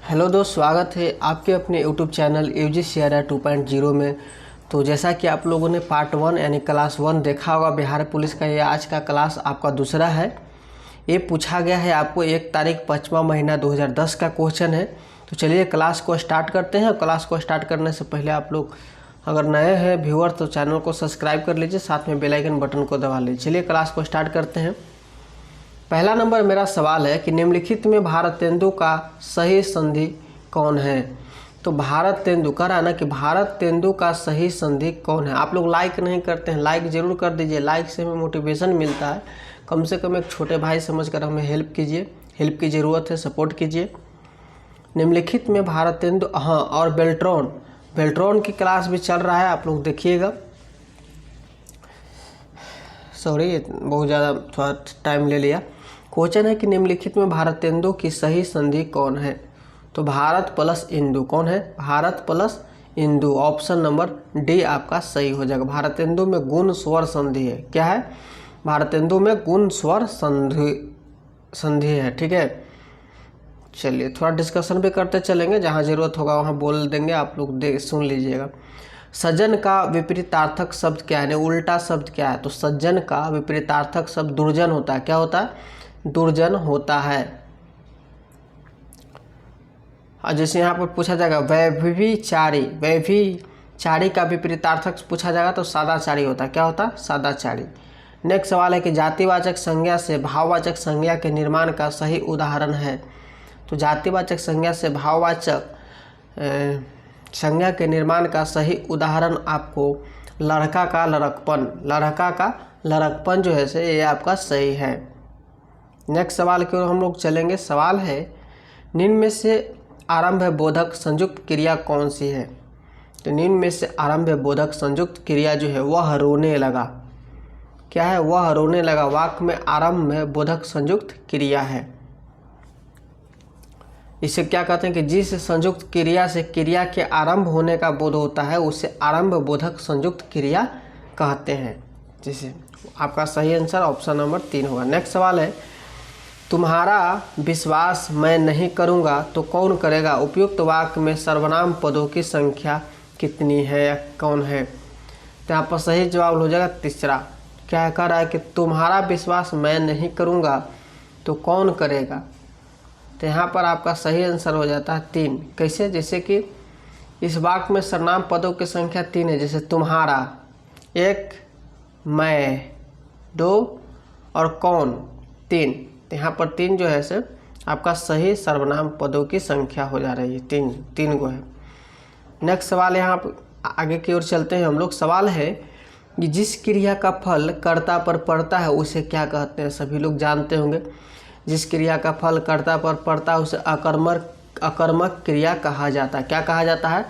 Hello दोस्त, स्वागत है आपके अपने यूट्यूब चैनल UGCRI 2.0 में। तो जैसा कि आप लोगों ने पार्ट 1 यानी क्लास 1 देखा होगा बिहार पुलिस का, ये आज का क्लास आपका दूसरा है। ये पूछा गया है आपको 1 तारीख 5वां महीना 2010 का क्वेश्चन है। तो चलिए क्लास को स्टार्ट करते हैं। क्लास को स्टार्ट करने से पहले आप लोग अगर नए हैं व्यूअर तो चैनल को सब्सक्राइब कर लीजिए, साथ में बेल आइकन बटन को दबा लीजिए। चलिए क्लास को स्टार्ट करते हैं। पहला नंबर मेरा सवाल है कि निम्नलिखित में भारतेंदु का सही संधि कौन है। तो भारतेंदु कह रहा है ना कि भारतेंदु का सही संधि कौन है। आप लोग लाइक नहीं करते हैं, लाइक ज़रूर कर दीजिए। लाइक से हमें मोटिवेशन मिलता है। कम से कम एक छोटे भाई समझकर हमें हेल्प कीजिए, हेल्प की ज़रूरत है, सपोर्ट कीजिए। निम्नलिखित में भारतेंदु, हाँ, और बेल्ट्रॉन की क्लास भी चल रहा है, आप लोग देखिएगा। सॉरी, बहुत ज़्यादा थोड़ा टाइम ले लिया। क्वेश्चन है कि निम्नलिखित में भारतेंदु की सही संधि कौन है। तो भारत प्लस इंदु कौन है? Bharat plus Indu, option number D आपका सही हो जाएगा। भारतेंदु में गुण स्वर संधि है। क्या है? भारतेंदु में गुण स्वर संधि है। ठीक है, चलिए थोड़ा डिस्कशन भी करते चलेंगे, जहाँ ज़रूरत होगा वहाँ बोल देंगे, आप लोग सुन लीजिएगा। सज्जन का विपरीतार्थक शब्द क्या है, उल्टा शब्द क्या है? तो सज्जन का विपरीतार्थक शब्द दुर्जन होता है। क्या होता है? दुर्जन होता है। और जैसे यहाँ पर पूछा जाएगा वैभिचारी का विपरीतार्थक पूछा जाएगा तो सादाचारी होता है। क्या होता है? सादाचारी। नेक्स्ट सवाल है कि जातिवाचक संज्ञा से भाववाचक संज्ञा के निर्माण का सही उदाहरण है। तो जातिवाचक संज्ञा से भाववाचक संज्ञा के निर्माण का सही उदाहरण आपको लड़का का लड़कपन जो है से ये आपका सही है। नेक्स्ट सवाल की ओर हम लोग चलेंगे। सवाल है निम्न में से आरंभ बोधक संयुक्त क्रिया कौन सी है। तो निम्न में से आरंभ बोधक संयुक्त क्रिया जो है वह रोने लगा। क्या है? वह रोने लगा। वाक्य में आरंभ में बोधक संयुक्त क्रिया है। इसे क्या कहते हैं कि जिस संयुक्त क्रिया से क्रिया के आरंभ होने का बोध होता है उसे आरंभ बोधक संयुक्त क्रिया कहते हैं। जैसे आपका सही आंसर ऑप्शन नंबर 3 होगा। नेक्स्ट सवाल है तुम्हारा विश्वास मैं नहीं करूंगा तो कौन करेगा। उपयुक्त वाक्य में सर्वनाम पदों की संख्या कितनी है या कौन है? तो यहाँ पर सही जवाब हो जाएगा तीसरा। क्या कह रहा है कि तुम्हारा विश्वास मैं नहीं करूंगा तो कौन करेगा। तो यहाँ पर आपका सही आंसर हो जाता है 3। कैसे? जैसे कि इस वाक्य में सर्वनाम पदों की संख्या 3 है। जैसे तुम्हारा 1, मैं 2 और कौन 3। तो यहाँ पर 3 जो है से आपका सही सर्वनाम पदों की संख्या हो जा रही है। 3 गो है। नेक्स्ट सवाल यहाँ पर आगे की ओर चलते हैं हम लोग। सवाल है कि जिस क्रिया का फल कर्ता पर पड़ता है उसे क्या कहते हैं। सभी लोग जानते होंगे, जिस क्रिया का फल कर्ता पर पड़ता है उसे अकर्मक क्रिया कहा जाता है। क्या कहा जाता है?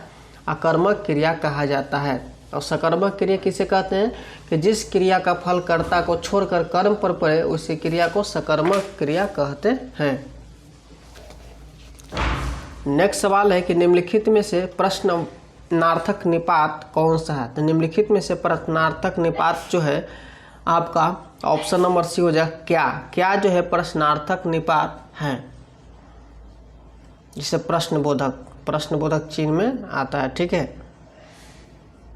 अकर्मक क्रिया कहा जाता है। और सकर्मक क्रिया किसे कहते हैं कि जिस क्रिया का फल कर्ता को छोड़कर कर्म पर पड़े उसी क्रिया को सकर्मक क्रिया कहते हैं। नेक्स्ट सवाल है कि निम्नलिखित में से प्रश्नार्थक निपात कौन सा है। तो निम्नलिखित में से प्रश्नार्थक निपात जो है आपका ऑप्शन नंबर सी हो जाएगा। क्या जो है प्रश्नार्थक निपात है, जिसे प्रश्नबोधक चिन्ह में आता है। ठीक है।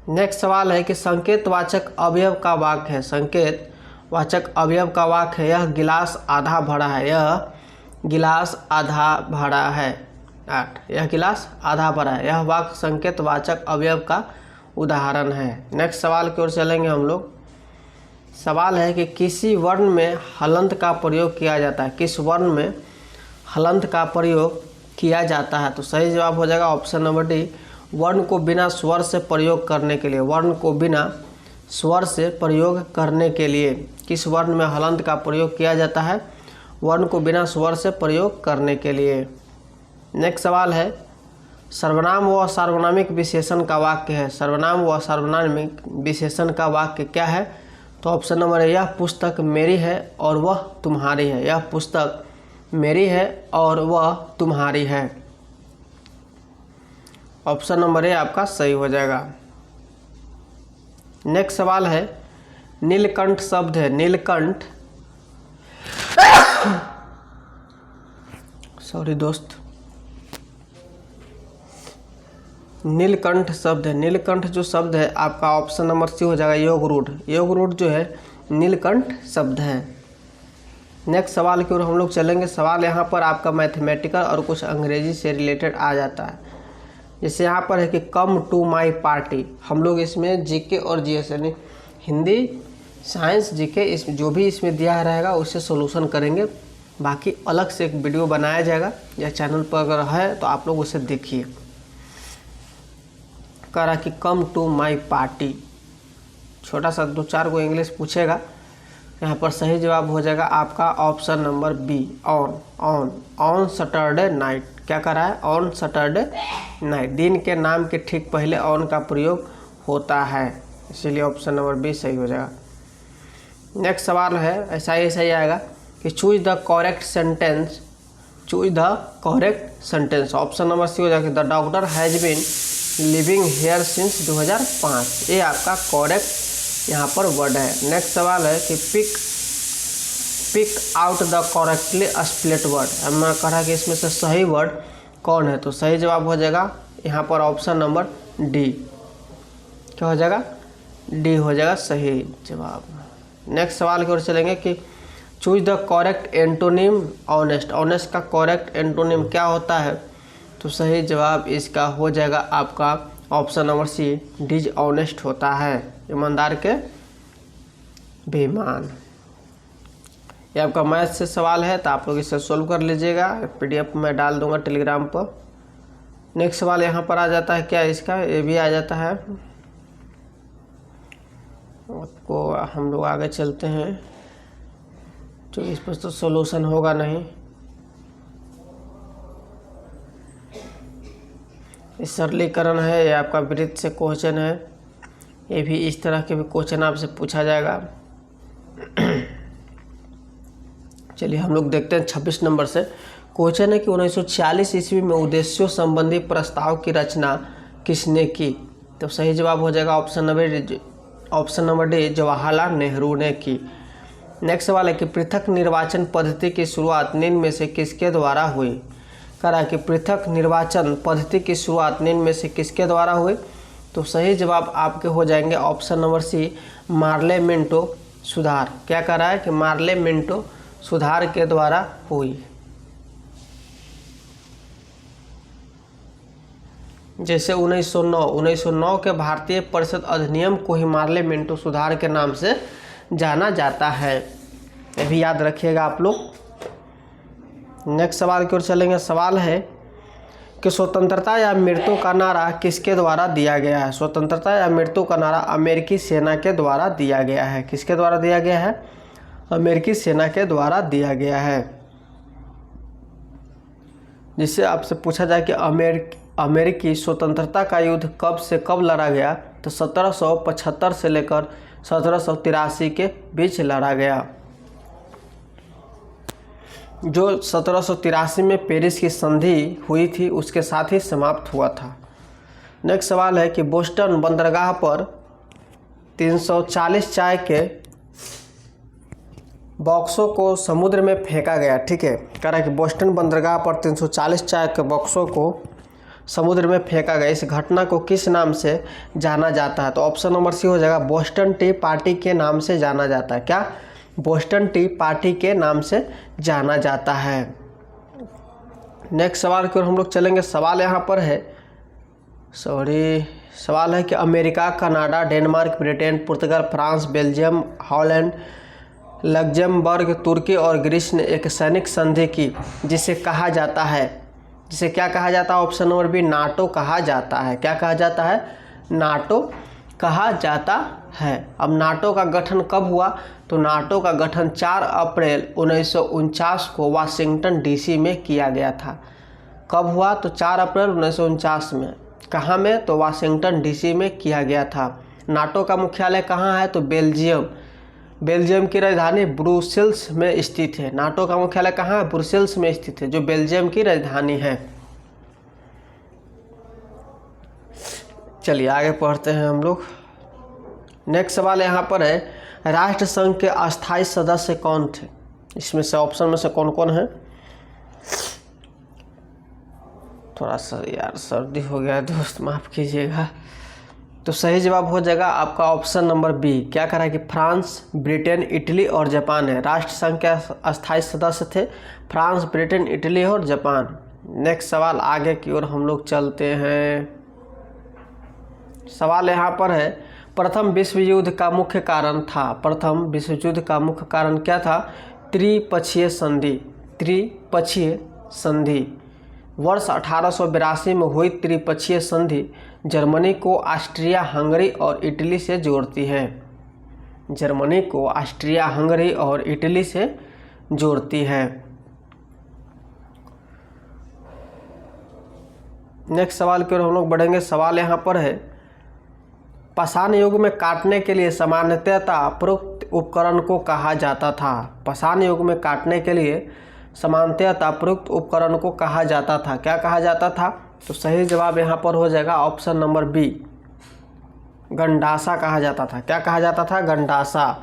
नेक्स्ट सवाल है कि संकेतवाचक अवयव का वाक्य है। संकेतवाचक अवयव का वाक्य है यह गिलास आधा भरा है। यह गिलास आधा भरा है। 8, यह गिलास आधा भरा है। यह वाक्य संकेतवाचक अवयव का उदाहरण है। नेक्स्ट सवाल की ओर चलेंगे हम लोग। सवाल है कि किसी वर्ण में हलंत का प्रयोग किया जाता है। किस वर्ण में हलंत का प्रयोग किया जाता है। तो सही जवाब हो जाएगा ऑप्शन नंबर डी, वर्ण को बिना स्वर से प्रयोग करने के लिए। वर्ण को बिना स्वर से प्रयोग करने के लिए किस वर्ण में हलंत का प्रयोग किया जाता है? वर्ण को बिना स्वर से प्रयोग करने के लिए। नेक्स्ट सवाल है सर्वनाम व सार्वनामिक विशेषण का वाक्य है। सर्वनाम व सार्वनामिक विशेषण का वाक्य क्या है? तो ऑप्शन नंबर है यह पुस्तक मेरी है और वह तुम्हारी है। यह पुस्तक मेरी है और वह तुम्हारी है। ऑप्शन नंबर ए आपका सही हो जाएगा। नेक्स्ट सवाल है नीलकंठ शब्द है। नीलकंठ सॉरी दोस्त, नीलकंठ शब्द है, नीलकंठ जो शब्द है आपका ऑप्शन नंबर सी हो जाएगा योगरूढ़। योगरूढ़ जो है नीलकंठ शब्द है। नेक्स्ट सवाल की ओर हम लोग चलेंगे। सवाल यहाँ पर आपका मैथमेटिकल और कुछ अंग्रेजी से रिलेटेड आ जाता है। जैसे यहाँ पर है कि कम टू माई पार्टी। हम लोग इसमें जीके और जीएस यानी हिंदी, साइंस, जीके इस जो भी इसमें दिया रहेगा उससे सोल्यूशन करेंगे। बाकी अलग से एक वीडियो बनाया जाएगा, या चैनल पर अगर है तो आप लोग उसे देखिए। कह रहा कि कम टू माई पार्टी, छोटा सा 2-4 को इंग्लिश पूछेगा। यहाँ पर सही जवाब हो जाएगा आपका option number B, on. On Saturday night. क्या कर रहा है? On Saturday night. दिन के नाम के ठीक पहले ऑन का प्रयोग होता है, इसीलिए ऑप्शन नंबर बी सही हो जाएगा। नेक्स्ट सवाल है ऐसा ही आएगा कि choose the correct sentence. Choose the correct sentence. Option number C हो जाएगा the doctor has been living here since 2005। ये आपका करेक्ट यहाँ पर वर्ड है। नेक्स्ट सवाल है कि pick out the correctly split word. मैं कह रहा कि इसमें से सही वर्ड कौन है, तो सही जवाब हो जाएगा यहाँ पर ऑप्शन नंबर डी। क्या हो जाएगा? डी हो जाएगा सही जवाब। नेक्स्ट सवाल की ओर चलेंगे कि choose the correct antonym honest. Honest का करेक्ट एंटोनिम क्या होता है, तो सही जवाब इसका हो जाएगा आपका ऑप्शन नंबर सी, डिसऑनेस्ट होता है, ईमानदार के बेईमान। ये आपका मैथ से सवाल है तो आप लोग इसे सोल्व कर लीजिएगा, पीडीएफ में डाल दूंगा टेलीग्राम पर। नेक्स्ट सवाल यहाँ पर आ जाता है क्या इसका, ये भी आ जाता है। आपको हम लोग आगे चलते हैं, तो इस पर तो सॉल्यूशन होगा नहीं। इस सरलीकरण है, ये आपका वृत्त से क्वेश्चन है। ये भी इस तरह के भी क्वेश्चन आपसे पूछा जाएगा। चलिए हम लोग देखते हैं 26 नंबर से। क्वेश्चन है कि 1946 ईस्वी में उद्देश्यों संबंधी प्रस्ताव की रचना किसने की, तो सही जवाब हो जाएगा option number D, Jawaharlal Nehru ने की। नेक्स्ट सवाल है कि पृथक निर्वाचन पद्धति की शुरुआत निम्न में से किसके द्वारा हुई। कह रहा है कि पृथक निर्वाचन पद्धति की शुरुआत निम्न में से किसके द्वारा हुई, तो सही जवाब आपके हो जाएंगे option number C, Morley Minto सुधार। क्या कह रहा है कि मार्ले मिंटो सुधार के द्वारा हुई। जैसे 1909 के भारतीय परिषद अधिनियम को ही मार्ले मिंटो सुधार के नाम से जाना जाता है, ये भी याद रखिएगा आप लोग। नेक्स्ट सवाल की ओर चलेंगे। सवाल है कि स्वतंत्रता या मृत्यु का नारा किसके द्वारा दिया गया है। स्वतंत्रता या मृत्यु का नारा अमेरिकी सेना के द्वारा दिया गया है। किसके द्वारा दिया गया है? अमेरिकी सेना के द्वारा दिया गया है। जिससे आपसे पूछा जाए कि अमेरिकी स्वतंत्रता का युद्ध कब से कब लड़ा गया, तो 1775 से लेकर 1783 के बीच लड़ा गया, जो 1783 में पेरिस की संधि हुई थी उसके साथ ही समाप्त हुआ था। नेक्स्ट सवाल है कि बोस्टन बंदरगाह पर 340 चाय के बॉक्सों को समुद्र में फेंका गया। ठीक है, कह रहा है कि बोस्टन बंदरगाह पर 340 चाय के बॉक्सों को समुद्र में फेंका गया। इस घटना को किस नाम से जाना जाता है, तो ऑप्शन नंबर सी हो जाएगा, बोस्टन टी पार्टी के नाम से जाना जाता है। क्या? बोस्टन टी पार्टी के नाम से जाना जाता है। नेक्स्ट सवाल की ओर हम लोग चलेंगे। सवाल यहाँ पर है सवाल है कि अमेरिका, कनाडा, डेनमार्क, ब्रिटेन, पुर्तगाल, फ्रांस, बेल्जियम, हॉलैंड, लग्जमबर्ग, तुर्की और ग्रीस ने एक सैनिक संधि की जिसे कहा जाता है, जिसे क्या कहा जाता है? ऑप्शन नंबर बी, नाटो कहा जाता है। क्या कहा जाता है? नाटो कहा जाता है। अब नाटो का गठन कब हुआ, तो नाटो का गठन 4 अप्रैल 1949 को वाशिंगटन डीसी में किया गया था। कब हुआ? तो 4 अप्रैल 1949 में। कहाँ में? तो वाशिंगटन डीसी में किया गया था। नाटो का मुख्यालय कहाँ है? तो बेल्जियम की राजधानी ब्रुसेल्स में स्थित है। नाटो का मुख्यालय कहाँ है? ब्रुसेल्स में स्थित है, जो बेल्जियम की राजधानी है। चलिए आगे पढ़ते हैं हम लोग। नेक्स्ट सवाल यहाँ पर है, राष्ट्र संघ के अस्थायी सदस्य कौन थे। इसमें से ऑप्शन में से कौन कौन है, थोड़ा सा यार सर्दी हो गया दोस्त, माफ़ कीजिएगा। तो सही जवाब हो जाएगा आपका ऑप्शन नंबर बी। क्या कह रहा है कि फ्रांस, ब्रिटेन, इटली और जापान है। राष्ट्र संघ के अस्थायी सदस्य थे फ्रांस, ब्रिटेन, इटली और जापान। नेक्स्ट सवाल आगे की ओर हम लोग चलते हैं। सवाल यहाँ पर है, प्रथम विश्व युद्ध का मुख्य कारण था। प्रथम विश्व युद्ध का मुख्य कारण क्या था? त्रिपक्षीय संधि। त्रिपक्षीय संधि। वर्ष 1882 में हुई त्रिपक्षीय संधि जर्मनी को ऑस्ट्रिया, हंगरी और इटली से जोड़ती है। जर्मनी को ऑस्ट्रिया, हंगरी और इटली से जोड़ती है। नेक्स्ट सवाल की ओर हम लोग बढ़ेंगे। सवाल यहाँ पर है, पाषाण युग में काटने के लिए सामान्यतः प्रयुक्त उपकरण को कहा जाता था। पाषाण युग में काटने के लिए सामान्यतः प्रयुक्त उपकरण को कहा जाता था। क्या कहा जाता था? तो सही जवाब यहाँ पर हो जाएगा ऑप्शन नंबर बी, गंडासा कहा जाता था। क्या कहा जाता था? गंडासा।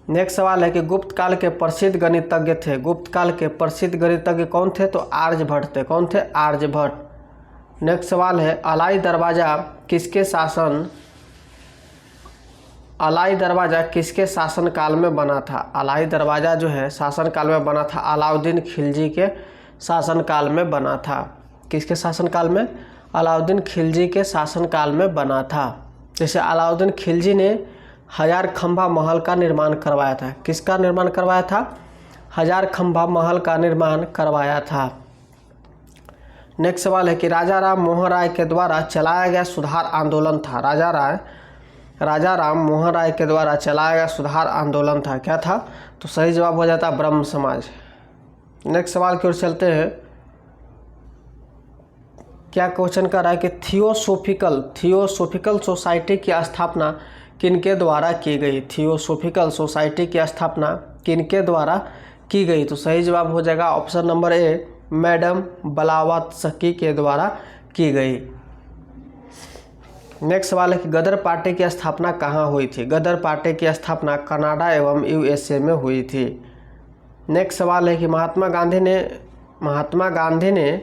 नेक्स्ट सवाल है कि गुप्त काल के प्रसिद्ध गणितज्ञ थे। गुप्त काल के प्रसिद्ध गणितज्ञ कौन थे? तो आर्यभट्ट थे। कौन थे? आर्यभट्ट। नेक्स्ट सवाल है, अलाई दरवाज़ा किसके शासन काल में बना था? अलाई दरवाज़ा जो है शासन काल में बना था, अलाउद्दीन खिलजी के शासन काल में बना था। किसके शासन काल में? अलाउद्दीन खिलजी के शासन काल में बना था। जैसे अलाउद्दीन खिलजी ने 1000 खंभा महल का निर्माण करवाया था। किसका निर्माण करवाया था? 1000 खंभा महल का निर्माण करवाया था। नेक्स्ट सवाल है कि राजा राम मोहन राय के द्वारा चलाया गया सुधार आंदोलन था। राजा राम मोहन राय के द्वारा चलाया गया सुधार आंदोलन था। क्या था? तो सही जवाब हो जाता है ब्रह्म समाज। नेक्स्ट सवाल की ओर चलते हैं। क्या क्वेश्चन कर रहा है कि थियोसोफिकल सोसाइटी की स्थापना किनके द्वारा की गई? थियोसोफिकल सोसाइटी की स्थापना किनके द्वारा की गई? तो सही जवाब हो जाएगा option number A, madam Blavatsky के द्वारा की गई। नेक्स्ट सवाल है कि गदर पार्टी की स्थापना कहाँ हुई थी? गदर पार्टी की स्थापना कनाडा एवं यूएसए में हुई थी। नेक्स्ट सवाल है कि महात्मा गांधी ने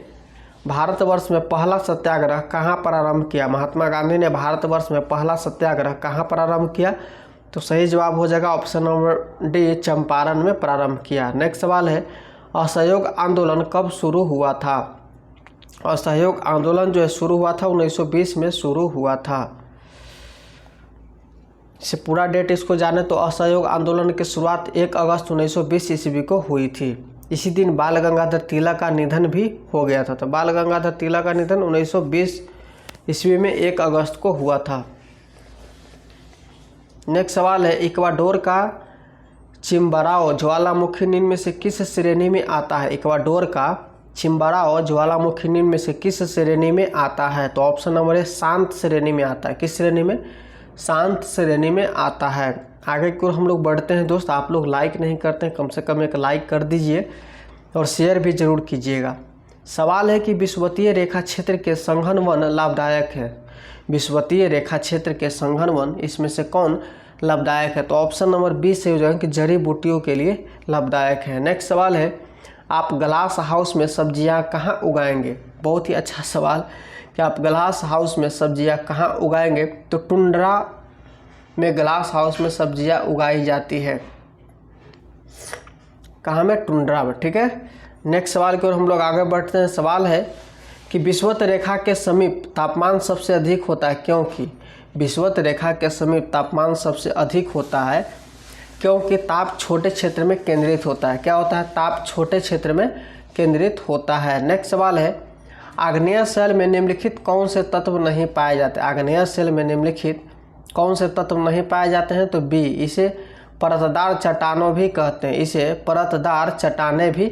भारतवर्ष में पहला सत्याग्रह कहाँ प्रारंभ किया? महात्मा गांधी ने भारतवर्ष में पहला सत्याग्रह कहाँ प्रारंभ किया? तो सही जवाब हो जाएगा ऑप्शन नंबर डी, चंपारण में प्रारंभ किया। नेक्स्ट सवाल है, असहयोग आंदोलन कब शुरू हुआ था? असहयोग आंदोलन जो है शुरू हुआ था 1920 में शुरू हुआ था। इसे पूरा डेट इसको जाने तो असहयोग आंदोलन की शुरुआत 1 अगस्त 1920 ईस्वी को हुई थी। इसी दिन बाल गंगाधर तिलक का निधन भी हो गया था। तो बाल गंगाधर तिलक का निधन 1920 ईस्वी में 1 अगस्त को हुआ था। नेक्स्ट सवाल है, इक्वाडोर का चिम्बाराओ ज्वालामुखी निम्न में से किस श्रेणी में आता है? इक्वाडोर का चिम्बाराओ ज्वालामुखी निम्न में से किस श्रेणी में आता है? तो ऑप्शन नंबर ए, शांत श्रेणी में आता है। किस श्रेणी में? शांत श्रेणी में आता है। आगे की ओर हम लोग बढ़ते हैं दोस्त। आप लोग लाइक नहीं करते हैं, कम से कम एक लाइक कर दीजिए और शेयर भी जरूर कीजिएगा। सवाल है कि विषुवतीय रेखा क्षेत्र के संघन वन लाभदायक है। विषुवतीय रेखा क्षेत्र के संघन वन इसमें से कौन लाभदायक है? तो ऑप्शन नंबर बी से हो जाएगा कि जड़ी बूटियों के लिए लाभदायक है। नेक्स्ट सवाल है, आप ग्लास हाउस में सब्जियां कहाँ उगाएंगे? बहुत ही अच्छा सवाल कि आप ग्लास हाउस में सब्जियां कहाँ उगाएंगे? तो टुंड्रा में ग्लास हाउस में सब्जियां उगाई जाती है। कहाँ में? टुंड्रा में। ठीक है। नेक्स्ट सवाल की ओर हम लोग आगे बढ़ते हैं। सवाल है कि विषुवत रेखा के समीप तापमान सबसे अधिक होता है क्योंकि? विषुवत रेखा के समीप तापमान सबसे अधिक होता है क्योंकि ताप छोटे क्षेत्र में केंद्रित होता है। क्या होता है? ताप छोटे क्षेत्र में केंद्रित होता है। नेक्स्ट सवाल है, आग्नेय शैल में निम्नलिखित कौन से तत्व नहीं पाए जाते? आग्नेय शैल में निम्नलिखित कौन से तत्व नहीं पाए जाते हैं? तो बी, इसे परतदार चट्टानों भी कहते हैं। इसे परतदार चट्टानें भी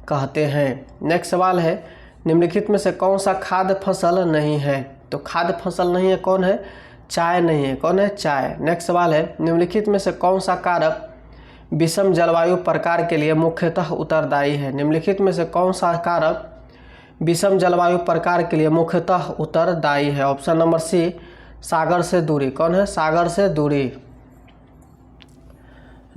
कहते हैं। नेक्स्ट सवाल है, निम्नलिखित में से कौन सा खाद्य फसल नहीं है? तो खाद्य फसल नहीं है, कौन है? चाय नहीं है। कौन है? चाय। नेक्स्ट सवाल है, निम्नलिखित में से कौन सा कारक विषम जलवायु प्रकार के लिए मुख्यतः उत्तरदायी है? निम्नलिखित में से कौन सा कारक विषम जलवायु प्रकार के लिए मुख्यतः उत्तरदायी है? ऑप्शन नंबर सी, सागर से दूरी। कौन है? सागर से दूरी।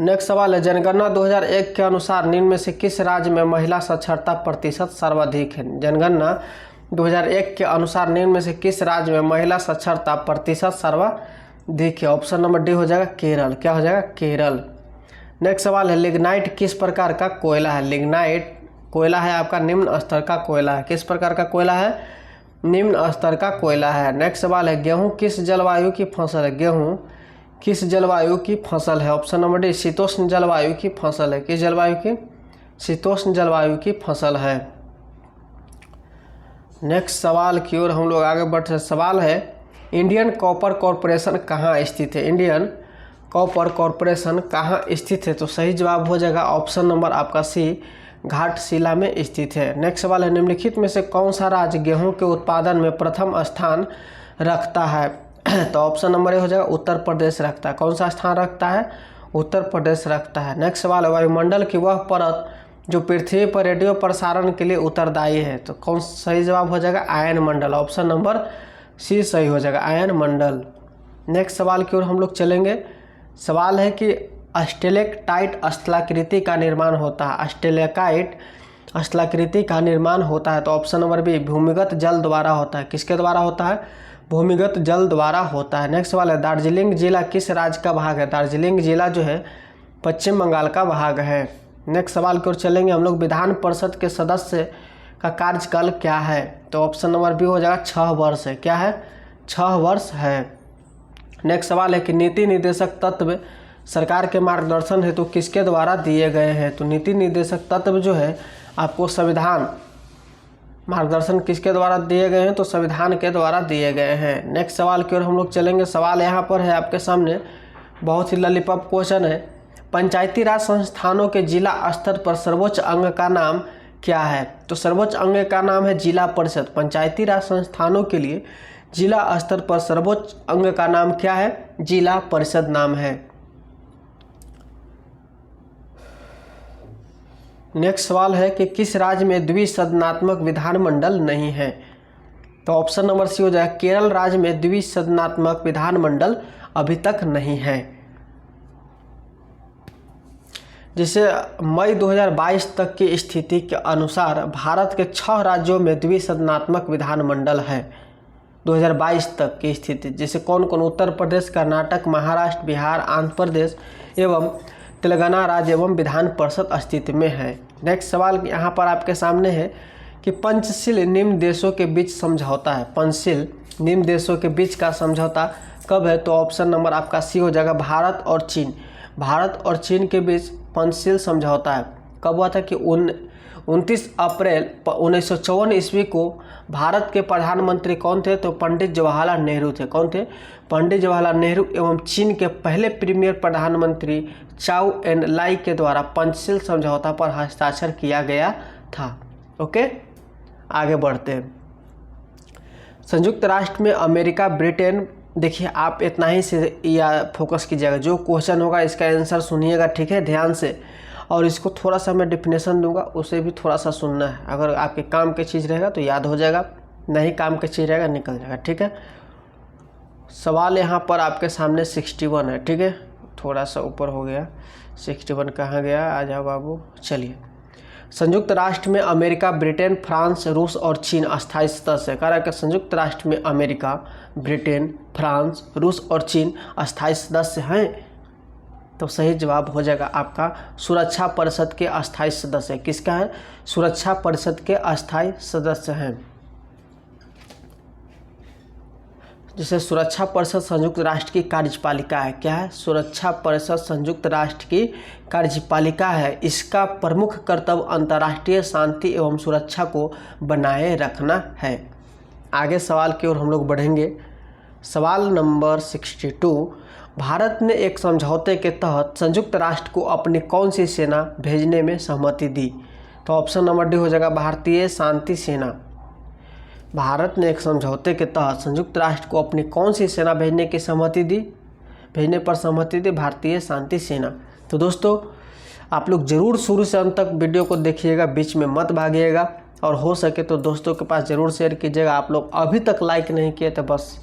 नेक्स्ट सवाल है, जनगणना 2001 के अनुसार निम्न में से किस राज्य में महिला साक्षरता प्रतिशत सर्वाधिक है? जनगणना 2001 के अनुसार निम्न में से किस राज्य में महिला साक्षरता प्रतिशत सर्वाधिक है? ऑप्शन नंबर डी हो जाएगा केरल। क्या हो जाएगा? केरल। नेक्स्ट सवाल है, लिग्नाइट किस प्रकार का कोयला है? लिग्नाइट कोयला है आपका निम्न स्तर का कोयला है। किस प्रकार का कोयला है? निम्न स्तर का कोयला है। नेक्स्ट सवाल है, गेहूं किस जलवायु की फसल है? गेहूं किस जलवायु की फसल है? ऑप्शन नंबर डी शीतोष्ण जलवायु की फसल है। किस जलवायु की? शीतोष्ण जलवायु की फसल है। नेक्स्ट सवाल की ओर हम लोग आगे बढ़ते हैं। सवाल है, इंडियन कॉपर कॉरपोरेशन कहाँ स्थित है? इंडियन कॉपर कॉरपोरेशन कहाँ स्थित है? तो सही जवाब हो जाएगा ऑप्शन नंबर आपका सी, घाटशिला में स्थित है। नेक्स्ट सवाल है, निम्नलिखित में से कौन सा राज्य गेहूं के उत्पादन में प्रथम स्थान रखता है? तो ऑप्शन नंबर ए हो जाएगा उत्तर प्रदेश रखता है। कौन सा स्थान रखता है? उत्तर प्रदेश रखता है। नेक्स्ट सवाल है, वायुमंडल की वह परत जो पृथ्वी पर रेडियो प्रसारण के लिए उत्तरदायी है, तो कौन सही जवाब हो जाएगा? आयन मंडल। ऑप्शन नंबर सी सही हो जाएगा, आयन मंडल। नेक्स्ट सवाल की ओर हम लोग चलेंगे। सवाल है कि स्टेलेक्टाइट स्थलाकृति का निर्माण होता है। स्टेलेक्टाइट स्थलाकृति का निर्माण होता है, तो ऑप्शन नंबर बी भूमिगत जल द्वारा होता है। किसके द्वारा होता है? भूमिगत जल द्वारा होता है। नेक्स्ट सवाल है, दार्जिलिंग जिला किस राज्य का भाग है? दार्जिलिंग जिला जो है पश्चिम बंगाल का भाग है। नेक्स्ट सवाल की ओर चलेंगे हम लोग। विधान परिषद के सदस्य का कार्यकाल क्या है? तो ऑप्शन नंबर बी हो जाएगा 6 वर्ष है। क्या है? 6 वर्ष है। नेक्स्ट सवाल है कि नीति निर्देशक तत्व सरकार के मार्गदर्शन हेतु किसके द्वारा दिए गए हैं? तो नीति निर्देशक तत्व जो है आपको संविधान मार्गदर्शन किसके द्वारा दिए गए हैं? तो संविधान के द्वारा दिए गए हैं। नेक्स्ट सवाल की ओर हम लोग चलेंगे। सवाल यहाँ पर है आपके सामने, बहुत ही लॉलीपॉप क्वेश्चन है। पंचायती राज संस्थानों के जिला स्तर पर सर्वोच्च अंग का नाम क्या है? तो सर्वोच्च अंग का नाम है जिला परिषद। पंचायती राज संस्थानों के लिए जिला स्तर पर सर्वोच्च अंग का नाम क्या है? जिला परिषद नाम है। नेक्स्ट सवाल है कि किस राज्य में द्विसदनात्मक विधानमंडल नहीं है? तो ऑप्शन नंबर सी हो जाएगा केरल राज्य में द्विसदनात्मक विधानमंडल अभी तक नहीं है। जिसे मई 2022 तक की स्थिति के अनुसार भारत के 6 राज्यों में द्विसदनात्मक विधानमंडल है। 2022 तक की स्थिति जैसे कौन कौन? उत्तर प्रदेश, कर्नाटक, महाराष्ट्र, बिहार, आंध्र प्रदेश एवं तेलंगाना राज्य एवं विधान परिषद अस्तित्व में है। नेक्स्ट सवाल यहाँ पर आपके सामने है कि पंचशील निम्न देशों के बीच समझौता है। पंचशील निम्न देशों के बीच का समझौता कब है? तो ऑप्शन नंबर आपका सी हो जाएगा भारत और चीन। भारत और चीन के बीच पंचशील समझौता है। कब हुआ था? कि 29 अप्रैल 1954 ईस्वी को। भारत के प्रधानमंत्री कौन थे? तो पंडित जवाहरलाल नेहरू थे। कौन थे? पंडित जवाहरलाल नेहरू। एवं चीन के पहले प्रीमियर प्रधानमंत्री चाउ एन लाई के द्वारा पंचशील समझौता पर हस्ताक्षर किया गया था। ओके, आगे बढ़ते हैं। संयुक्त राष्ट्र में अमेरिका, ब्रिटेन, देखिए आप इतना ही से या फोकस कीजिएगा। जो क्वेश्चन होगा इसका आंसर सुनिएगा, ठीक है, ध्यान से। और इसको थोड़ा सा मैं डिफिनेशन दूंगा, उसे भी थोड़ा सा सुनना है। अगर आपके काम की चीज़ रहेगा तो याद हो जाएगा, नहीं काम की चीज़ रहेगा निकल जाएगा, ठीक है। सवाल यहाँ पर आपके सामने 61 है, ठीक है, थोड़ा सा ऊपर हो गया। 61 कहाँ गया? आ जाओ बाबू। चलिए, संयुक्त राष्ट्र में अमेरिका, ब्रिटेन, फ्रांस, रूस और चीन अस्थायी सदस्य है। कह रहा है कि संयुक्त राष्ट्र में अमेरिका, ब्रिटेन, फ्रांस, रूस और चीन अस्थायी सदस्य हैं। तो सही जवाब हो जाएगा आपका सुरक्षा परिषद के अस्थायी सदस्य। किसका है? सुरक्षा परिषद के अस्थायी सदस्य हैं। जैसे सुरक्षा परिषद संयुक्त राष्ट्र की कार्यपालिका है। क्या है? सुरक्षा परिषद संयुक्त राष्ट्र की कार्यपालिका है। इसका प्रमुख कर्तव्य अंतर्राष्ट्रीय शांति एवं सुरक्षा को बनाए रखना है। आगे सवाल की ओर हम लोग बढ़ेंगे। सवाल नंबर 62, भारत ने एक समझौते के तहत संयुक्त राष्ट्र को अपनी कौन सी सेना भेजने में सहमति दी? तो ऑप्शन नंबर डी हो जाएगा भारतीय शांति सेना। भारत ने एक समझौते के तहत संयुक्त राष्ट्र को अपनी कौन सी सेना भेजने की सहमति दी? भेजने पर सहमति दी भारतीय शांति सेना। तो दोस्तों आप लोग ज़रूर शुरू से अंत तक वीडियो को देखिएगा, बीच में मत भागिएगा, और हो सके तो दोस्तों के पास ज़रूर शेयर कीजिएगा। आप लोग अभी तक लाइक नहीं किए तो बस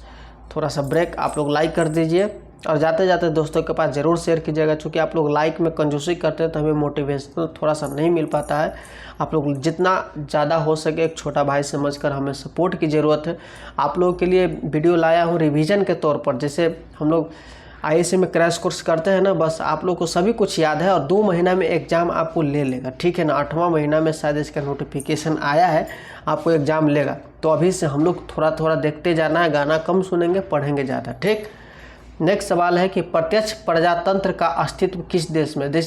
थोड़ा सा ब्रेक, आप लोग लाइक कर दीजिए और जाते जाते दोस्तों के पास ज़रूर शेयर कीजिएगा। चूँकि आप लोग लाइक में कंजूसी करते हैं तो हमें मोटिवेशन थोड़ा सा नहीं मिल पाता है। आप लोग जितना ज़्यादा हो सके एक छोटा भाई समझकर हमें सपोर्ट की ज़रूरत है। आप लोगों के लिए वीडियो लाया हूँ रिवीजन के तौर पर। जैसे हम लोग IAS में क्रैश कोर्स करते हैं ना, बस आप लोग को सभी कुछ याद है और 2 महीना में एग्ज़ाम आपको ले लेगा, ठीक है ना। 8वां महीना में शायद इसका नोटिफिकेशन आया है, आपको एग्ज़ाम लेगा। तो अभी से हम लोग थोड़ा थोड़ा देखते जाना है, गाना कम सुनेंगे, पढ़ेंगे ज़्यादा, ठीक। नेक्स्ट सवाल है कि प्रत्यक्ष प्रजातंत्र का अस्तित्व किस देश में?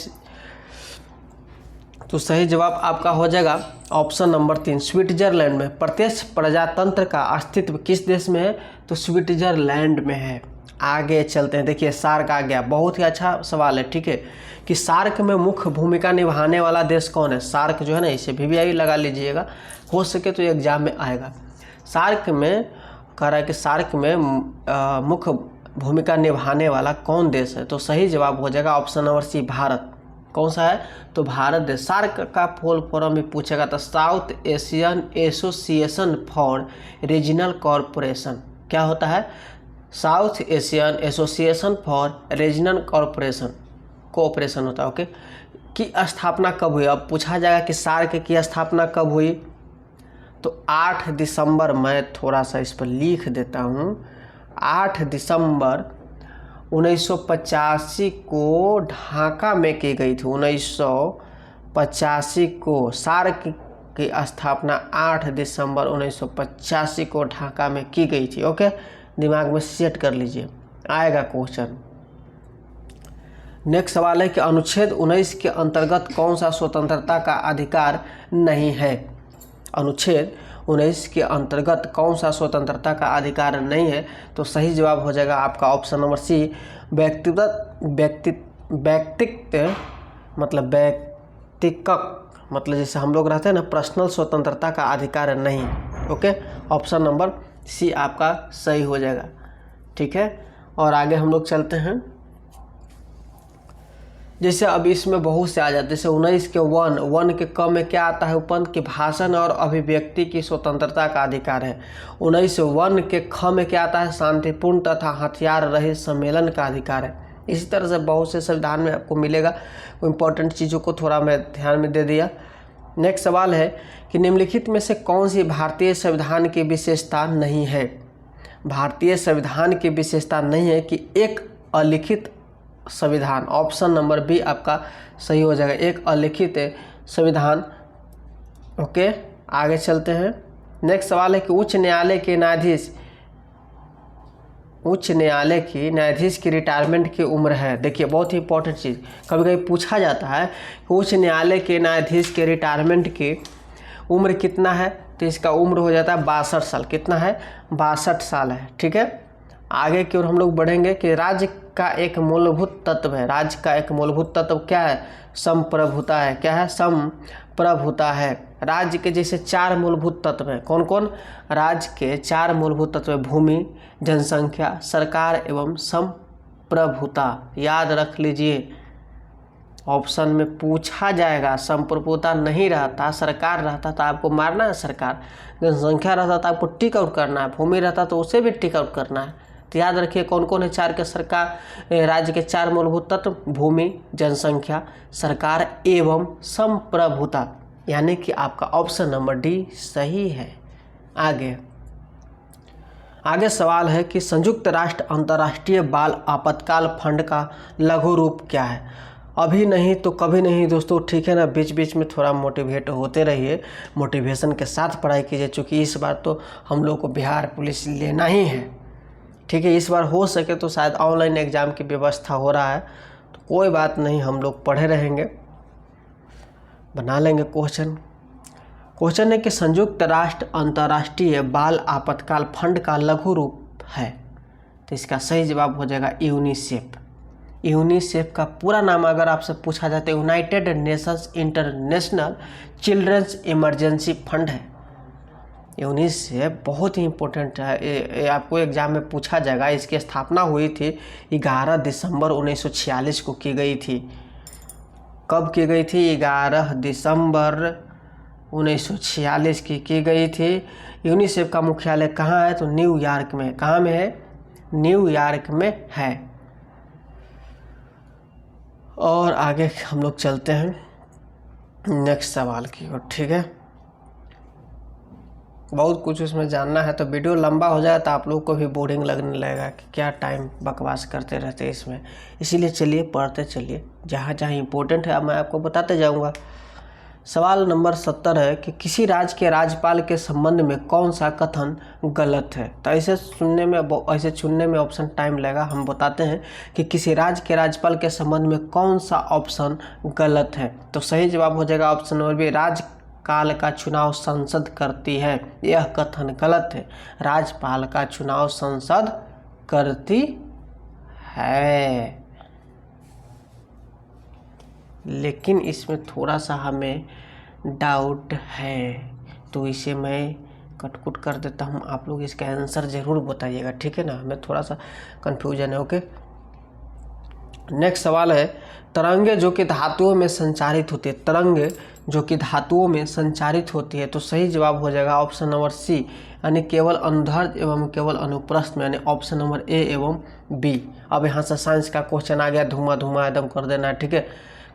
तो सही जवाब आपका हो जाएगा ऑप्शन नंबर 3, स्विट्जरलैंड में। प्रत्यक्ष प्रजातंत्र का अस्तित्व किस देश में है? तो स्विट्जरलैंड में है। आगे चलते हैं। देखिए सार्क आ गया, बहुत ही अच्छा सवाल है, ठीक है, कि सार्क में मुख्य भूमिका निभाने वाला देश कौन है? सार्क जो है ना, इसे VVI लगा लीजिएगा, हो सके तो एग्जाम में आएगा। सार्क में कह रहा है कि सार्क में मुख्य भूमिका निभाने वाला कौन देश है? तो सही जवाब हो जाएगा ऑप्शन नंबर C, भारत। कौन सा है? तो भारत देश। सार्क का फुल फॉर्म भी पूछेगा तो south Asian association for regional corporation. क्या होता है? South Asian association for regional cooperation होता है, ओके। की स्थापना कब हुई? अब पूछा जाएगा कि सार्क की स्थापना कब हुई? तो 8 दिसंबर, मैं थोड़ा सा इस पर लिख देता हूँ, 8 दिसंबर 1985 को ढाका में की गई थी। 1985 को सार्क की स्थापना 8 दिसंबर 1985 को ढाका में की गई थी, ओके। दिमाग में सेट कर लीजिए, आएगा क्वेश्चन। नेक्स्ट सवाल है कि अनुच्छेद 19 के अंतर्गत कौन सा स्वतंत्रता का अधिकार नहीं है? अनुच्छेद 19 के अंतर्गत कौन सा स्वतंत्रता का अधिकार नहीं है? तो सही जवाब हो जाएगा आपका ऑप्शन नंबर C, व्यक्तिगत मतलब जैसे हम लोग रहते हैं ना, पर्सनल स्वतंत्रता का अधिकार नहीं, ओके। ऑप्शन नंबर C आपका सही हो जाएगा, ठीक है। और आगे हम लोग चलते हैं। जैसे अब इसमें बहुत से आ जाते हैं, जैसे 19 के 1 के क में क्या आता है? उपन कि भाषण और अभिव्यक्ति की स्वतंत्रता का अधिकार है। 19 के ख में क्या आता है? शांतिपूर्ण तथा हथियार रहित सम्मेलन का अधिकार है। इसी तरह से बहुत से संविधान में आपको मिलेगा। इम्पोर्टेंट चीज़ों को थोड़ा मैं ध्यान में दे दिया। नेक्स्ट सवाल है कि निम्नलिखित में से कौन सी भारतीय संविधान की विशेषता नहीं है? भारतीय संविधान की विशेषता नहीं है कि एक अलिखित संविधान। ऑप्शन नंबर B आपका सही हो जाएगा, एक अलिखित संविधान, ओके। आगे चलते हैं। नेक्स्ट सवाल है कि उच्च न्यायालय की न्यायाधीश की रिटायरमेंट की उम्र है। देखिए बहुत ही इंपॉर्टेंट चीज़, कभी कभी पूछा जाता है कि उच्च न्यायालय के न्यायाधीश के रिटायरमेंट की उम्र कितना है? तो इसका उम्र हो जाता है 62 साल। कितना है? 62 साल है, ठीक है। आगे की ओर हम लोग बढ़ेंगे कि राज्य का एक मूलभूत तत्व है। राज्य का एक मूलभूत तत्व क्या है? संप्रभुता है। क्या है? संप्रभुता है। राज्य के जैसे 4 मूलभूत तत्व हैं। कौन कौन? राज्य के 4 मूलभूत तत्व है, भूमि, जनसंख्या, सरकार एवं संप्रभुता। याद रख लीजिए, ऑप्शन में पूछा जाएगा। संप्रभुता नहीं रहता, सरकार रहता तो आपको मारना है सरकार, जनसंख्या रहता तो आपको टिक आउट करना है, भूमि रहता तो उसे भी टिक आउट करना है। तो याद रखिए कौन कौन है 4 के सरकार राज्य के 4 मूलभूत तत्व, भूमि, जनसंख्या, सरकार एवं संप्रभुता, यानी कि आपका ऑप्शन नंबर D सही है। आगे सवाल है कि संयुक्त राष्ट्र अंतर्राष्ट्रीय बाल आपातकाल फंड का लघु रूप क्या है? अभी नहीं तो कभी नहीं दोस्तों, ठीक है ना। बीच बीच में थोड़ा मोटिवेट होते रहिए, मोटिवेशन के साथ पढ़ाई कीजिए, क्योंकि इस बार तो हम लोग को बिहार पुलिस लेना ही है, ठीक है। इस बार हो सके तो शायद ऑनलाइन एग्ज़ाम की व्यवस्था हो रहा है, तो कोई बात नहीं, हम लोग पढ़े रहेंगे, बना लेंगे क्वेश्चन है कि संयुक्त राष्ट्र अंतर्राष्ट्रीय बाल आपातकाल फंड का लघु रूप है। तो इसका सही जवाब हो जाएगा यूनिसेफ। यूनिसेफ का पूरा नाम अगर आपसे पूछा जाता है United Nations International Children's Emergency Fund है। यूनिसेफ बहुत ही इम्पोर्टेंट है, ये आपको एग्जाम में पूछा जाएगा। इसकी स्थापना हुई थी 11 दिसंबर 1946 को की गई थी। कब की गई थी? 11 दिसंबर 1946 की गई थी। यूनिसेफ का मुख्यालय कहाँ है? तो न्यूयॉर्क में। कहाँ में है? न्यूयॉर्क में है। और आगे हम लोग चलते हैं नेक्स्ट सवाल की ओर। ठीक है, बहुत कुछ उसमें जानना है, तो वीडियो लंबा हो जाए तो आप लोग को भी बोरिंग लगने लगेगा कि क्या टाइम बकवास करते रहते हैं इसमें। इसीलिए चलिए पढ़ते चलिए, जहाँ जहाँ इम्पोर्टेंट है मैं आपको बताते जाऊँगा। सवाल नंबर 70 है कि किसी राज्य के राज्यपाल के संबंध में कौन सा कथन गलत है। तो ऐसे चुनने में ऑप्शन टाइम लगेगा। हम बताते हैं कि किसी राज्य के राज्यपाल के संबंध में कौन सा ऑप्शन गलत है। तो सही जवाब हो जाएगा ऑप्शन नंबर बी, राज्यकाल का चुनाव संसद करती है। यह कथन गलत है, राज्यपाल का चुनाव संसद करती है। लेकिन इसमें थोड़ा सा हमें डाउट है, तो इसे मैं कटकुट कर देता हूँ। आप लोग इसका आंसर ज़रूर बताइएगा, ठीक है ना। हमें थोड़ा सा कन्फ्यूजन है। ओके, नेक्स्ट सवाल है, तरंगे जो कि धातुओं में संचारित होती है, तरंगे जो कि धातुओं में संचारित होती है। तो सही जवाब हो जाएगा ऑप्शन नंबर सी, यानी केवल अनुदैर्ध्य एवं केवल अनुप्रस्थ में, यानी ऑप्शन नंबर ए एवं बी। अब यहाँ से साइंस का क्वेश्चन आ गया, धुआं धुआं एकदम कर देना है। ठीक है,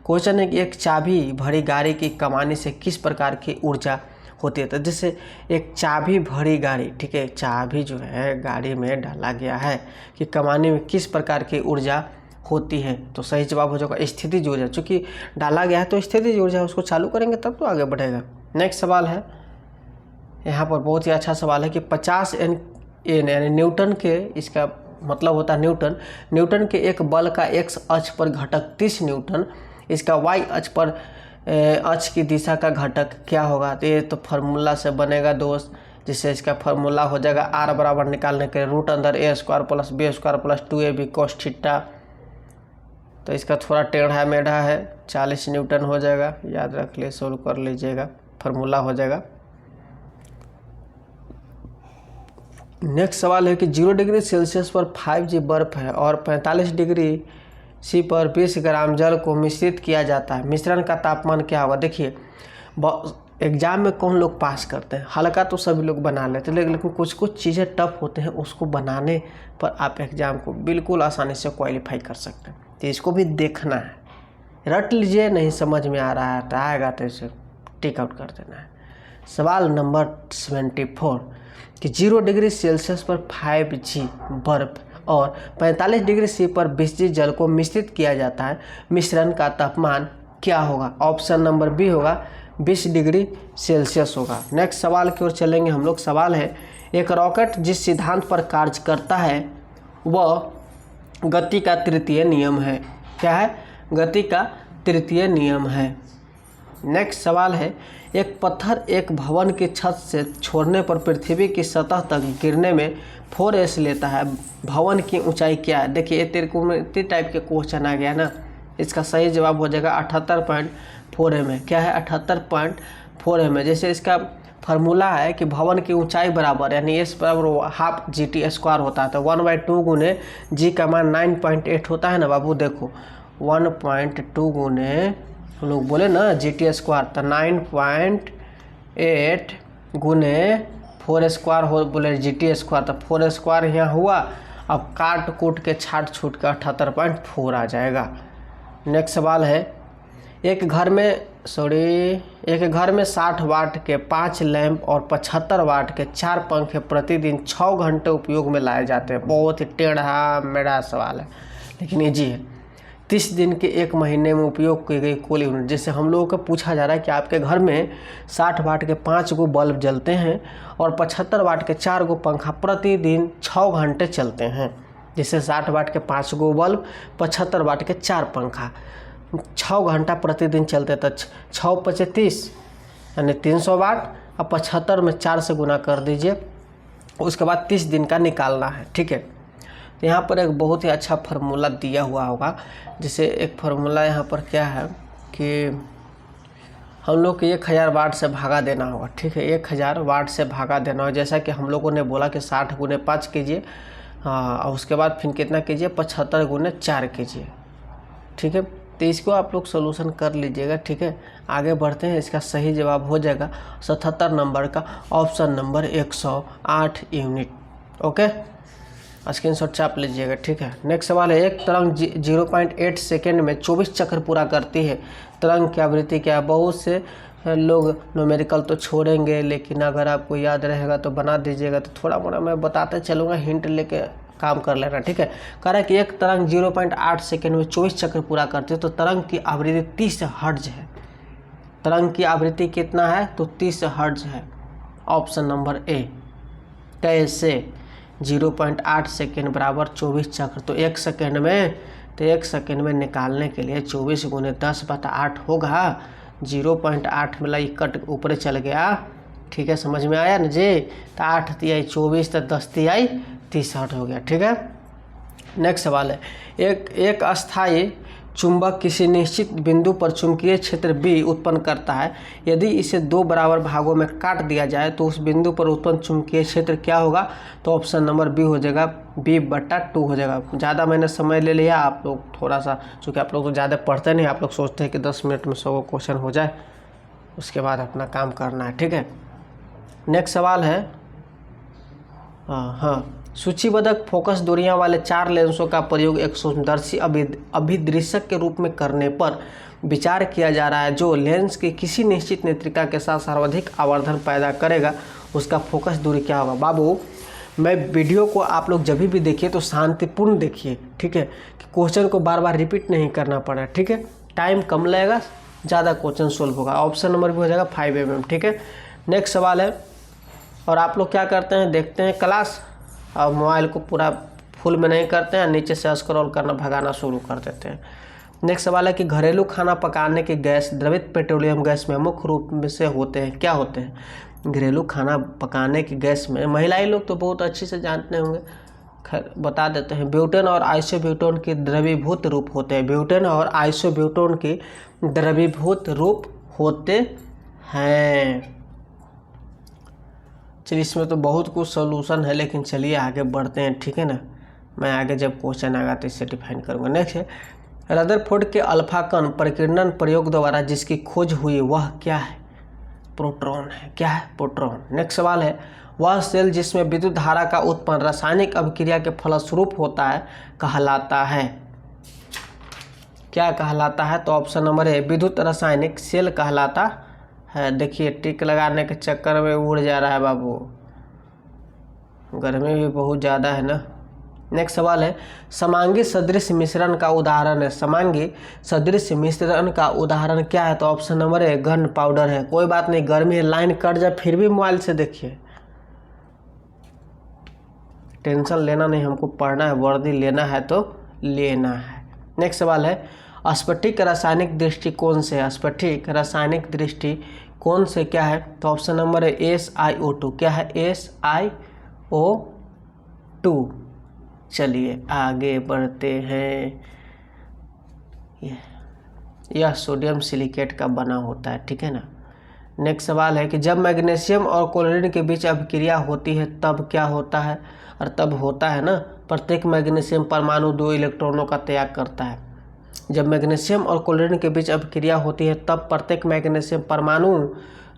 क्वेश्चन है कि एक चाबी भरी गाड़ी की कमानी से किस प्रकार की ऊर्जा होती है। तो जैसे एक चाबी भरी गाड़ी, ठीक है, चाबी जो है गाड़ी में डाला गया है कि कमानी में किस प्रकार की ऊर्जा होती है। तो सही जवाब हो जाएगा स्थितिज ऊर्जा। चूँकि डाला गया है तो स्थितिज ऊर्जा है, उसको चालू करेंगे तब तो आगे बढ़ेगा। नेक्स्ट सवाल है, यहाँ पर बहुत ही अच्छा सवाल है कि 50 N यानी न्यूटन के, इसका मतलब होता है न्यूटन के एक बल का एक्स अक्ष पर घटक 30 न्यूटन, इसका वाई अक्ष पर अक्ष की दिशा का घटक क्या होगा। तो ये तो फार्मूला से बनेगा दोस्त, जिससे इसका फार्मूला हो जाएगा आर बराबर निकालने के रूट अंदर A square plus B square plus 2ab cos theta. तो इसका थोड़ा टेढ़ा मेढ़ा है, 40 न्यूटन हो जाएगा, याद रख ले, सोल्व कर लीजिएगा, फार्मूला हो जाएगा। नेक्स्ट सवाल है कि 0 डिग्री सेल्सियस पर 5G बर्फ है और 45 डिग्री सी पर 20 ग्राम जल को मिश्रित किया जाता है, मिश्रण का तापमान क्या होगा। देखिए, एग्जाम में कौन लोग पास करते हैं, हल्का तो सभी लोग बना लेते हैं, लेकिन कुछ कुछ चीज़ें टफ होते हैं, उसको बनाने पर आप एग्ज़ाम को बिल्कुल आसानी से क्वालिफाई कर सकते हैं। तो इसको भी देखना है, रट लीजिए, नहीं समझ में आ रहा है तो आएगा तो इसे टिक आउट कर देना है। सवाल नंबर 74 कि 0 डिग्री सेल्सियस पर 5G बर्फ और 45 डिग्री सी पर 20G जल को मिश्रित किया जाता है, मिश्रण का तापमान क्या होगा। ऑप्शन नंबर बी होगा 20 डिग्री सेल्सियस होगा। नेक्स्ट सवाल की ओर चलेंगे हम लोग। सवाल है, एक रॉकेट जिस सिद्धांत पर कार्य करता है वह गति का तृतीय नियम है। क्या है? गति का तृतीय नियम है। नेक्स्ट सवाल है, एक पत्थर एक भवन की छत से छोड़ने पर पृथ्वी की सतह तक गिरने में 4s लेता है, भवन की ऊंचाई क्या है। देखिए, ये त्रिकोणमिति टाइप के क्वेश्चन आ गया ना, इसका सही जवाब हो जाएगा 78.4 mm। क्या है? 78.4 mm। जैसे इसका फार्मूला है कि भवन की ऊंचाई बराबर, यानी एस बराबर हाफ GT स्क्वायर होता है, तो 1/2 गुने जी का मान 9.8 होता है ना बाबू। देखो 1.2 गुने हम लोग बोले ना GT स्क्वायर, तो 9.8 गुने 4 स्क्वायर हो बोले GT स्क्वायर, तो 4 स्क्वायर यहाँ हुआ। अब काट कूट के छाट छूट का 78.4 आ जाएगा। नेक्स्ट सवाल है, एक घर में 60 वाट के 5 लैंप और 75 वाट के 4 पंखे प्रतिदिन 6 घंटे उपयोग में लाए जाते हैं। बहुत ही टेढ़ा मेढ़ा सवाल है, लेकिन ईजी है। 30 दिन के 1 महीने में उपयोग की गई कुल यूनिट। जैसे हम लोगों को पूछा जा रहा है कि आपके घर में 60 वाट के 5 गो बल्ब जलते हैं और 75 वाट के 4 गो पंखा प्रतिदिन 6 घंटे चलते हैं। जैसे 60 वाट के 5 गो बल्ब, 75 वाट के 4 पंखा 6 घंटा प्रतिदिन चलते, तो 6 × 30 यानी 300 वाट। अब 75 में 4 से गुना कर दीजिए, उसके बाद 30 दिन का निकालना है। ठीक है, तो यहाँ पर एक बहुत ही अच्छा फार्मूला दिया हुआ होगा। जैसे एक फार्मूला यहाँ पर क्या है कि हम लोग को 1000 वाट से भागा देना होगा। ठीक है, 1000 वाट से भागा देना होगा। जैसा कि हम लोगों ने बोला कि 60 गुने 5 कीजिए, और उसके बाद फिर कितना कीजिए, 75 गुने 4 कीजिए। ठीक है, तो इसको आप लोग सोल्यूशन कर लीजिएगा। ठीक है, आगे बढ़ते हैं। इसका सही जवाब हो जाएगा 77 नंबर का option number 108 unit. Okay, screenshot छाप लीजिएगा, ठीक है। नेक्स्ट सवाल है, एक तरंग 0.8 सेकेंड में 24 चक्र पूरा करती है, तरंग की आवृत्ति क्या है? बहुत से लोग न्यूमेरिकल तो छोड़ेंगे, लेकिन अगर आपको याद रहेगा तो बना दीजिएगा। तो थोड़ा मोड़ा मैं बताते चलूँगा, हिंट लेके काम कर लेना, ठीक है। कह रहा है कि एक तरंग 0.8 सेकेंड में 24 चक्र पूरा करती है, तो तरंग की आवृत्ति 30 हर्ट्ज है। तरंग की आवृत्ति कितना है? तो 30 हर्ट्ज है। Option number A. कैसे? 0.8 सेकेंड बराबर 24 चक्र, तो एक सेकेंड में निकालने के लिए 24 गुने 10/8 होगा। 0.8 में लाई कट ऊपर चल गया, ठीक है, समझ में आया ना जी। तो 8 तिहाई 24, तो 10 तिहाई 30 हर्ट्ज हो गया, ठीक है। नेक्स्ट सवाल है, एक अस्थायी चुंबक किसी निश्चित बिंदु पर चुंबकीय क्षेत्र B उत्पन्न करता है। यदि इसे 2 बराबर भागों में काट दिया जाए तो उस बिंदु पर उत्पन्न चुंबकीय क्षेत्र क्या होगा? तो ऑप्शन नंबर बी हो जाएगा, B/2 हो जाएगा। ज़्यादा मैंने समय ले लिया, आप लोग थोड़ा सा, चूँकि आप लोग तो ज़्यादा पढ़ते नहीं, आप लोग सोचते हैं कि 10 मिनट में 100 क्वेश्चन हो जाए, उसके बाद अपना काम करना है, ठीक है। नेक्स्ट सवाल है, हाँ, सूचीबद्ध फोकस दूरियां वाले 4 लेंसों का प्रयोग एक सूक्ष्मदर्शी अभिदृश्यक के रूप में करने पर विचार किया जा रहा है। जो लेंस की किसी निश्चित नेत्रिका के साथ सर्वाधिक आवर्धन पैदा करेगा, उसका फोकस दूरी क्या होगा? बाबू, मैं वीडियो को आप लोग जब भी देखिए तो शांतिपूर्ण देखिए, ठीक है, कि क्वेश्चन को बार बार रिपीट नहीं करना पड़ा, ठीक है। टाइम कम लगेगा, ज़्यादा क्वेश्चन सोल्व होगा। ऑप्शन नंबर भी हो जाएगा 5 mm, ठीक है। नेक्स्ट सवाल है, और आप लोग क्या करते हैं, देखते हैं क्लास और मोबाइल को पूरा फुल में नहीं करते हैं, नीचे से स्क्रॉल करना भगाना शुरू कर देते हैं। नेक्स्ट सवाल है कि घरेलू खाना पकाने के गैस द्रवित पेट्रोलियम गैस में मुख्य रूप में से होते हैं, क्या होते हैं? घरेलू खाना पकाने की गैस में महिलाएं लोग तो बहुत अच्छे से जानते होंगे, खैर बता देते हैं। ब्यूटेन और आइसोब्यूटेन के द्रवीभूत रूप होते हैं। ब्यूटेन और आइसोब्यूटेन के द्रवीभूत रूप होते हैं। चलिए, इसमें तो बहुत कुछ सोल्यूशन है, लेकिन चलिए आगे बढ़ते हैं, ठीक है ना। मैं आगे जब क्वेश्चन आएगा तो इससे डिफाइन करूँगा। नेक्स्ट है, रदरफोर्ड के अल्फा कण प्रकीर्णन प्रयोग द्वारा जिसकी खोज हुई वह क्या है? प्रोटॉन है। क्या है? प्रोटॉन। नेक्स्ट सवाल है, वह सेल जिसमें विद्युत धारा का उत्पन्न रासायनिक अभिक्रिया के फलस्वरूप होता है कहलाता है? क्या कहलाता है? तो ऑप्शन नंबर ए, विद्युत रासायनिक सेल कहलाता है। देखिए, टिक लगाने के चक्कर में उड़ जा रहा है बाबू, गर्मी भी बहुत ज़्यादा है ना। नेक्स्ट सवाल है, समांगी सदृश मिश्रण का उदाहरण है। समांगी सदृश मिश्रण का उदाहरण क्या है? तो option number A, gun powder है। कोई बात नहीं, गर्मी लाइन कट जाए फिर भी मोबाइल से देखिए, टेंशन लेना नहीं, हमको पढ़ना है, वर्दी लेना है तो लेना है। नेक्स्ट सवाल है, स्फटिक रासायनिक दृष्टिकोण से, स्फटिक रासायनिक दृष्टिकोण से क्या है? तो ऑप्शन नंबर है SiO2। क्या है? SiO2। चलिए आगे बढ़ते हैं। यह सोडियम सिलिकेट का बना होता है, ठीक है ना। नेक्स्ट सवाल है कि जब मैग्नीशियम और क्लोरीन के बीच अभिक्रिया होती है तब क्या होता है? और तब होता है ना, प्रत्येक मैग्नीशियम परमाणु 2 इलेक्ट्रॉनों का त्याग करता है। जब मैग्नीशियम और क्लोरीन के बीच अभिक्रिया होती है तब प्रत्येक मैग्नीशियम परमाणु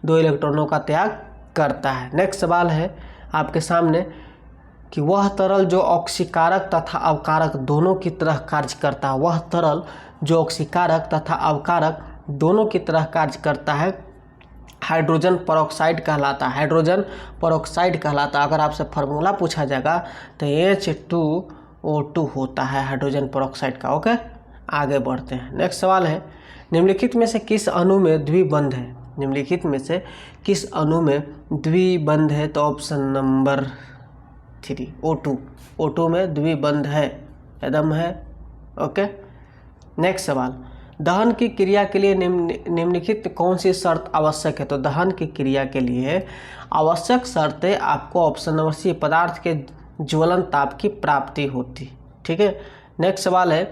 2 इलेक्ट्रॉनों का त्याग करता है। नेक्स्ट सवाल है आपके सामने कि वह तरल जो ऑक्सीकारक तथा अवकारक दोनों की तरह कार्य करता है, वह तरल जो ऑक्सीकारक तथा अवकारक दोनों की तरह कार्य करता है हाइड्रोजन पेरोक्साइड कहलाता है। हाइड्रोजन पेरोक्साइड कहलाता है। अगर आपसे फार्मूला पूछा जाएगा तो H2O2 होता है हाइड्रोजन पेरोक्साइड का। ओके, आगे बढ़ते हैं। नेक्स्ट सवाल है, निम्नलिखित में से किस अणु में द्विबंध है? निम्नलिखित में से किस अणु में द्विबंध है? तो ऑप्शन नंबर 3, O2। O2 में द्विबंध है, एकदम है। ओके, नेक्स्ट सवाल, दहन की क्रिया के लिए निम्नलिखित कौन सी शर्त आवश्यक है? तो दहन की क्रिया के लिए आवश्यक शर्तें आपको ऑप्शन नंबर सी, पदार्थ के ज्वलन ताप की प्राप्ति होती, ठीक है। नेक्स्ट सवाल है,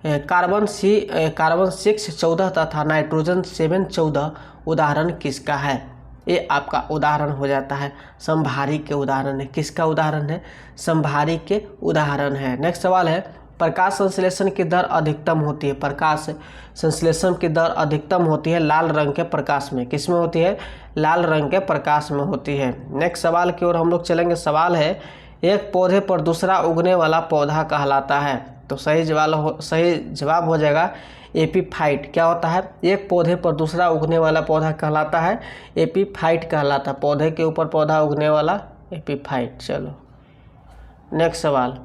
कार्बन 6 14 तथा नाइट्रोजन 7 14 उदाहरण किसका है? ये आपका उदाहरण हो जाता है समभारी के उदाहरण है। किसका उदाहरण है? समभारी के उदाहरण है। नेक्स्ट सवाल है, प्रकाश संश्लेषण की दर अधिकतम होती है। प्रकाश संश्लेषण की दर अधिकतम होती है लाल रंग के प्रकाश में। किस में होती है? लाल रंग के प्रकाश में होती है। नेक्स्ट सवाल की ओर हम लोग चलेंगे। सवाल है, एक पौधे पर दूसरा उगने वाला पौधा कहलाता है। तो सही जवाब हो जाएगा एपीफाइट। क्या होता है? एक पौधे पर दूसरा उगने वाला पौधा कहलाता है एपीफाइट कहलाता है। पौधे के ऊपर पौधा उगने वाला एपीफाइट। चलो नेक्स्ट सवाल,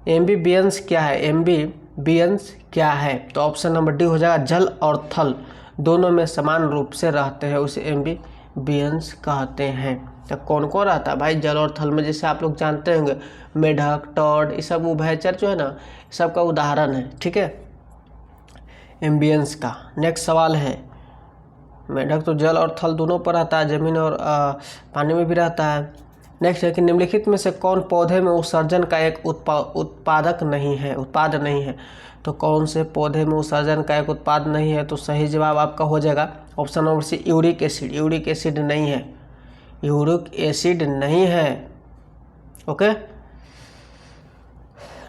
एम्बीबियंस क्या है? एम्बीबियंस क्या है? तो ऑप्शन नंबर डी हो जाएगा, जल और थल दोनों में समान रूप से रहते हैं उसे एम्बीबियंस कहते हैं। तो कौन कौन रहता है भाई जल और थल में? जैसे आप लोग जानते होंगे मेढक, टॉड, ये सब उभयचर जो है ना, सब का उदाहरण है। ठीक है, एम्बियंस का। नेक्स्ट सवाल है, मेढक तो जल और थल दोनों पर रहता है, जमीन और पानी में भी रहता है। नेक्स्ट है कि निम्नलिखित में से कौन पौधे में उत्सर्जन का एक उत्पाद नहीं है? तो कौन से पौधे में उत्सर्जन का एक उत्पाद नहीं है? तो सही जवाब आपका हो जाएगा option number C, uric acid. Uric acid नहीं है, यूरिक एसिड नहीं है। ओके,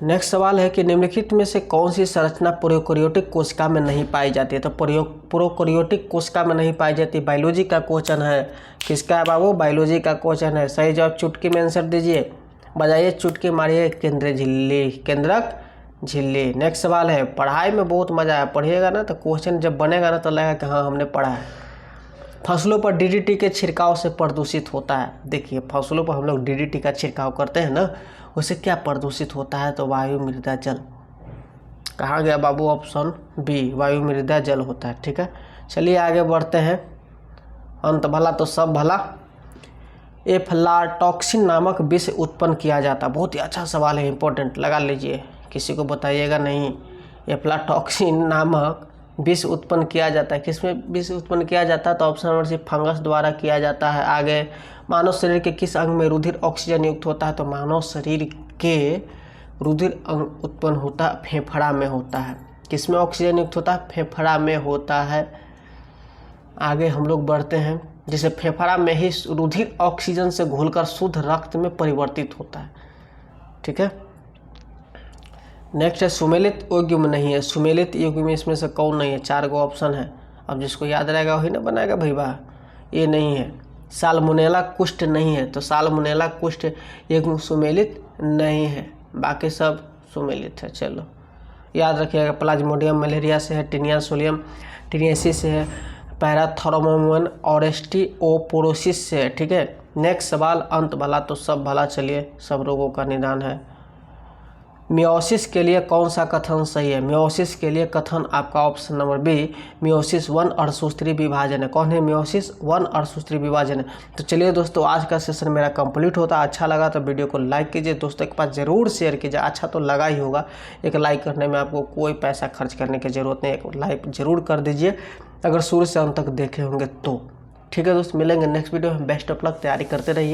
नेक्स्ट सवाल है कि निम्नलिखित में से कौन सी संरचना प्रोकैरियोटिक कोशिका में नहीं पाई जाती है? तो प्रोकैरियोटिक कोशिका में नहीं पाई जाती। बायोलॉजी का क्वेश्चन है। किसका है बाबू? बायोलॉजी का क्वेश्चन है। सही जवाब चुटकी में आंसर दीजिए, बजाइए चुटकी मारिए केंद्रक झिल्ली। नेक्स्ट सवाल है, पढ़ाई में बहुत मजा आया, पढ़िएगा ना तो क्वेश्चन जब बनेगा ना तो लगेगा कि हाँ हमने पढ़ा है। फसलों पर डीडीटी के छिड़काव से प्रदूषित होता है। देखिए फसलों पर हम लोग डीडीटी का छिड़काव करते हैं ना, उससे क्या प्रदूषित होता है? तो वायु, मृदा, जल। कहाँ गया बाबू? ऑप्शन बी, वायु, मृदा, जल होता है। ठीक है, चलिए आगे बढ़ते हैं। अंत भला तो सब भला। एफ्लाटॉक्सिन नामक विष उत्पन्न किया जाता। बहुत ही अच्छा सवाल है, इंपॉर्टेंट, लगा लीजिए, किसी को बताइएगा नहीं। एफ्लाटॉक्सिन नामक विष उत्पन्न किया जाता है। किसमें विष उत्पन्न किया जाता है? तो ऑप्शन नंबर सी, फंगस द्वारा किया जाता है। आगे, मानव शरीर के किस अंग में रुधिर ऑक्सीजन युक्त होता है? तो मानव शरीर के रुधिर अंग उत्पन्न होता है फेफड़ा में होता है। किसमें ऑक्सीजन युक्त होता है? फेफड़ा में होता है। आगे हम लोग बढ़ते हैं, जैसे फेफड़ा में ही रुधिर ऑक्सीजन से घुलकर शुद्ध रक्त में परिवर्तित होता है। ठीक है, नेक्स्ट है, सुमेलित युग्म नहीं है। सुमेलित युग्म में इसमें से कौन नहीं है? 4 गो ऑप्शन है, अब जिसको याद रहेगा वही ना बनाएगा भैया। ये नहीं है, साल्मोनेला कुष्ठ नहीं है। तो साल्मोनेला कुष्ठ युग्म सुमेलित नहीं है, बाकी सब सुमेलित है। चलो याद रखिएगा, प्लाज्मोडियम मलेरिया से है, टीनिया सोलियम टीनियासिस से है, पैराथर्मोमन ऑरेस्टिओपोरोसिस से है। ठीक है, नेक्स्ट सवाल, अंत भला तो सब भला। चलिए, सब रोगों का निदान है। मियोसिस के लिए कौन सा कथन सही है? मियोसिस के लिए कथन आपका ऑप्शन नंबर बी, मियोसिस 1 अर्धसूत्री विभाजन है। कौन है? मियोसिस 1 अर्धसूत्री विभाजन है। तो चलिए दोस्तों, आज का सेशन मेरा कंप्लीट होता। अच्छा लगा तो वीडियो को लाइक कीजिए, दोस्तों के पास ज़रूर शेयर कीजिए। अच्छा तो लगा ही होगा, एक लाइक करने में आपको कोई पैसा खर्च करने की ज़रूरत नहीं, एक लाइक ज़रूर कर दीजिए अगर शुरू से अंत तक देखे होंगे तो। ठीक है दोस्त, मिलेंगे नेक्स्ट वीडियो में। बेस्ट ऑफ लक, तैयारी करते रहिए।